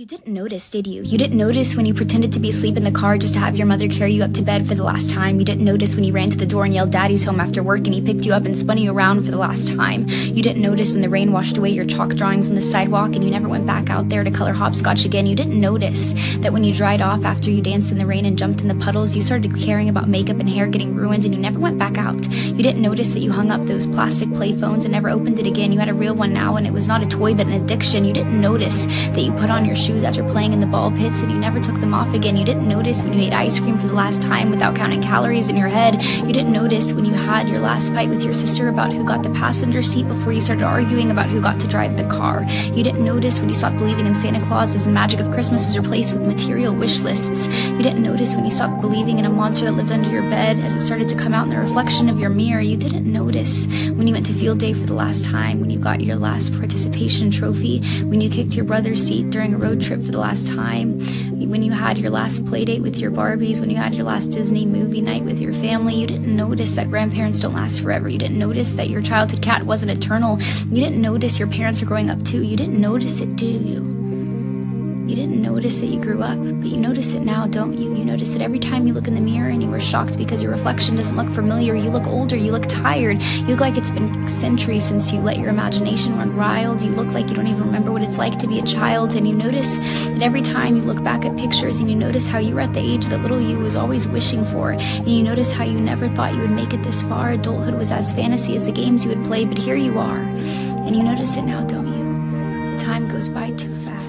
You didn't notice, did you? You didn't notice when you pretended to be asleep in the car just to have your mother carry you up to bed for the last time. You didn't notice when you ran to the door and yelled "Daddy's home" after work and he picked you up and spun you around for the last time. You didn't notice when the rain washed away your chalk drawings on the sidewalk and you never went back out there to color hopscotch again. You didn't notice that when you dried off after you danced in the rain and jumped in the puddles, you started caring about makeup and hair getting ruined and you never went back out. You didn't notice that you hung up those plastic play phones and never opened it again. You had a real one now and it was not a toy but an addiction. You didn't notice that you put on your shoes after playing in the ball pits and you never took them off again. You didn't notice when you ate ice cream for the last time without counting calories in your head. You didn't notice when you had your last fight with your sister about who got the passenger seat before you started arguing about who got to drive the car. You didn't notice when you stopped believing in Santa Claus as the magic of Christmas was replaced with material wish lists. You didn't notice when you stopped believing in a monster that lived under your bed as it started to come out in the reflection of your mirror. You didn't notice when you went to field day for the last time, when you got your last participation trophy, when you kicked your brother's seat during a road trip for the last time, when you had your last play date with your Barbies, when you had your last Disney movie night with your family. You didn't notice that grandparents don't last forever. You didn't notice that your childhood cat wasn't eternal. You didn't notice your parents are growing up too. You didn't notice it, do you? You didn't notice that you grew up, but you notice it now, don't you? You notice it every time you look in the mirror and you were shocked because your reflection doesn't look familiar. You look older, you look tired, you look like it's been centuries since you let your imagination run wild. You look like you don't even remember what it's like to be a child, and you notice that every time you look back at pictures and you notice how you were at the age that little you was always wishing for, and you notice how you never thought you would make it this far. Adulthood was as fantasy as the games you would play, but here you are, and you notice it now, don't you? The time goes by too fast.